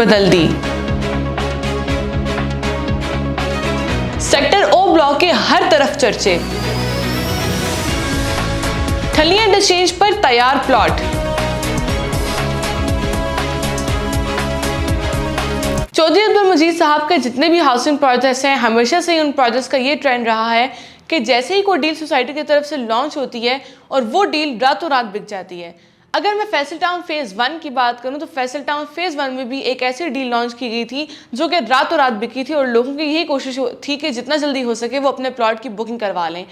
बदल दी। सेक्टर ओ ब्लॉक के हर तरफ चर्चे, ठलिया इंटरचेंज पर तैयार प्लॉट। चौधरी अब्दुल मजीद साहब के जितने भी हाउसिंग प्रोजेक्ट्स हैं, हमेशा से ही उन प्रोजेक्ट्स का ये ट्रेंड रहा है कि जैसे ही कोई डील सोसाइटी की तरफ से लॉन्च होती है और वो डील रातों रात बिक जाती है। अगर मैं फैसल टाउन फेज़ 1 की बात करूं तो फैसल टाउन फेज़ 1 में भी एक ऐसी डील लॉन्च की गई थी जो कि रातों रात बिकी थी और लोगों की यही कोशिश थी कि जितना जल्दी हो सके वो अपने प्लॉट की बुकिंग करवा लें।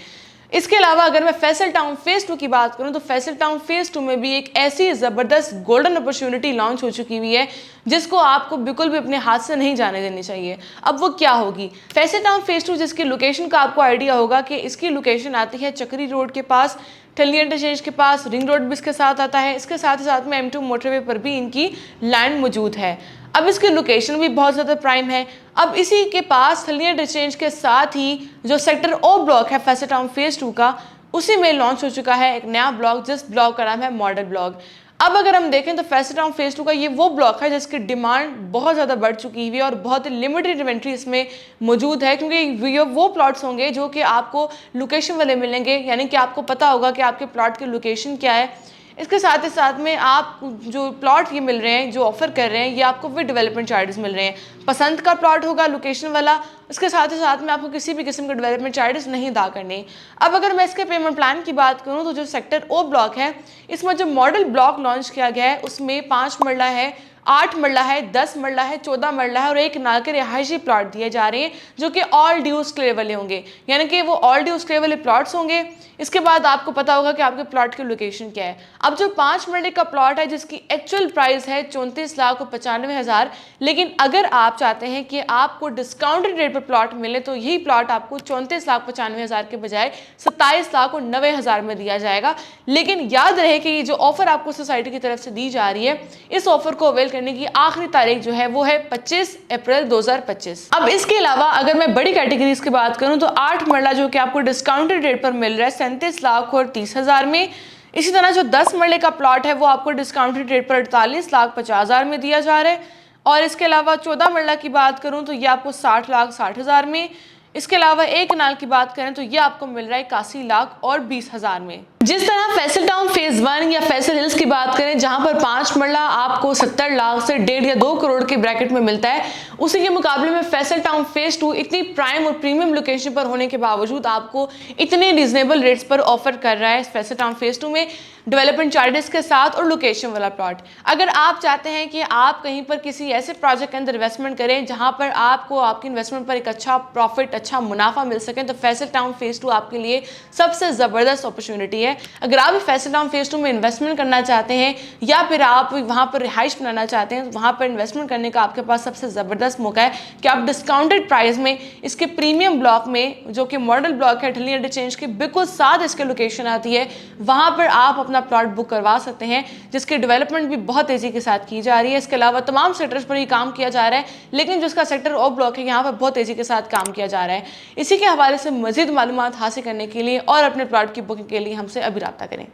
इसके अलावा अगर मैं फैसल टाउन फेज़ 2 की बात करूं तो फैसल टाउन फेज़ 2 में भी एक ऐसी ज़बरदस्त गोल्डन अपॉर्चुनिटी लॉन्च हो चुकी हुई है जिसको आपको बिल्कुल भी अपने हाथ से नहीं जाने देनी चाहिए। अब वो क्या होगी? फैसल टाउन फेज़ 2 जिसकी लोकेशन का आपको आइडिया होगा कि इसकी लोकेशन आती है चक्री रोड के पास, ठलिया इंटरचेंज के पास, रिंग रोड भी इसके साथ आता है। इसके साथ ही साथ में M2 मोटरवे पर भी इनकी लैंड मौजूद है। अब इसकी लोकेशन भी बहुत ज़्यादा प्राइम है। अब इसी के पास ठलिया इंटरचेंज के साथ ही जो सेक्टर ओ ब्लॉक है फैसल टाउन फेज़ 2 का, उसी में लॉन्च हो चुका है एक नया ब्लॉक जिस ब्लॉक का नाम है मॉडल ब्लॉक। अब अगर हम देखें तो फैसल टाउन फेज़ 2 का ये वो ब्लॉक है जिसकी डिमांड बहुत ज़्यादा बढ़ चुकी हुई है और बहुत ही लिमिटेड इन्वेंट्री इसमें मौजूद है, क्योंकि ये वो प्लॉट्स होंगे जो कि आपको लोकेशन वाले मिलेंगे, यानी कि आपको पता होगा कि आपके प्लॉट की लोकेशन क्या है। इसके साथ ही साथ में आप जो प्लॉट ये मिल रहे हैं, जो ऑफर कर रहे हैं, ये आपको विद डेवलपमेंट चार्जेस मिल रहे हैं। पसंद का प्लॉट होगा लोकेशन वाला, इसके साथ ही साथ में आपको किसी भी किस्म के डेवलपमेंट चार्जेस नहीं अदा करने। अब अगर मैं इसके पेमेंट प्लान की बात करूं तो जो सेक्टर ओ ब्लॉक है, इसमें जो मॉडल ब्लॉक लॉन्च किया गया है उसमें 5 मरला है, 8 मरला है, 10 मरला है, 14 मरला है और एक नाल के रिहायशी प्लॉट दिए जा रहे हैं जो कि ऑल ड्यूज क्लियर वाले होंगे, यानी कि वो ऑल ड्यूज क्लियर वाले प्लॉट्स होंगे। इसके बाद आपको पता होगा कि आपके प्लॉट की लोकेशन क्या है। अब जो 5 मरले का प्लॉट है जिसकी एक्चुअल प्राइस है 34,95,000, लेकिन अगर आप चाहते हैं कि आपको डिस्काउंटेड रेट पर प्लॉट मिले तो यही प्लॉट आपको 34,95,000 के बजाय 27,90,000 में दिया जाएगा। लेकिन याद रहे कि ये जो ऑफर आपको सोसाइटी की तरफ से दी जा रही है, इस ऑफर को अवेल करने की आखिरी तारीख जो है वो है 25 अप्रैल 2025। अब इसके अलावा अगर मैं बड़ी कैटेगरीज की बात करूं तो 8 मरला जो कि आपको डिस्काउंटेड रेट पर मिल रहा है 37,30,000 में। इसी तरह जो 10 मरले का प्लॉट है वो आपको डिस्काउंटेड रेट पर 48,50,000 में दिया जा रहा है। और इसके अलावा 14 मरला की बात करूं तो ये आपको 60,60,000 में। इसके अलावा एक कनाल की बात करें तो ये आपको मिल रहा है 81,20,000 में। जिस तरह फैसल टाउन फेज़ 1 या फैसल हिल्स की बात करें जहां पर 5 मरला आपको 70 लाख से 1.5 या 2 करोड़ के ब्रैकेट में मिलता है, उसी के मुकाबले में फैसल टाउन फेज़ 2 इतनी प्राइम और प्रीमियम लोकेशन पर होने के बावजूद आपको इतने रिजनेबल रेट्स पर ऑफर कर रहा है फैसल टाउन फेज़ 2 में, डेवलपमेंट चार्जेस के साथ और लोकेशन वाला प्लॉट। अगर आप चाहते हैं कि आप कहीं पर किसी ऐसे प्रोजेक्ट के अंदर इन्वेस्टमेंट करें जहां पर आपको आपकी इन्वेस्टमेंट पर एक अच्छा प्रॉफिट, अच्छा मुनाफा मिल सके, तो फैसल टाउन फेज़ 2 आपके लिए सबसे ज़बरदस्त अपॉर्चुनिटी है। अगर आप फैसल टाउन फेज़ 2 में इन्वेस्टमेंट करना चाहते हैं या फिर आप वहां पर रिहाइश बनाना चाहते हैं, तो वहां पर इन्वेस्टमेंट करने का आपके पास सबसे ज़बरदस्त मौका है कि आप डिस्काउंटेड प्राइस में इसके प्रीमियम ब्लॉक में, जो कि मॉडल ब्लॉक है ठलिया इंटरचेंज के बिल्कुल साथ इसके लोकेशन आती है, वहां पर आप अपना प्लॉट बुक करवा सकते हैं, जिसकी डेवलपमेंट भी बहुत तेजी के साथ की जा रही है। इसके अलावा तमाम सेक्टर्स पर ही काम किया जा रहा है, लेकिन जिसका सेक्टर ओ ब्लॉक है यहाँ पर बहुत तेजी के साथ काम किया जा रहा है। इसी के हवाले से मजीद मालूमात हासिल करने के लिए और अपने प्लॉट की बुकिंग के लिए हमसे अभी राब्ता करें।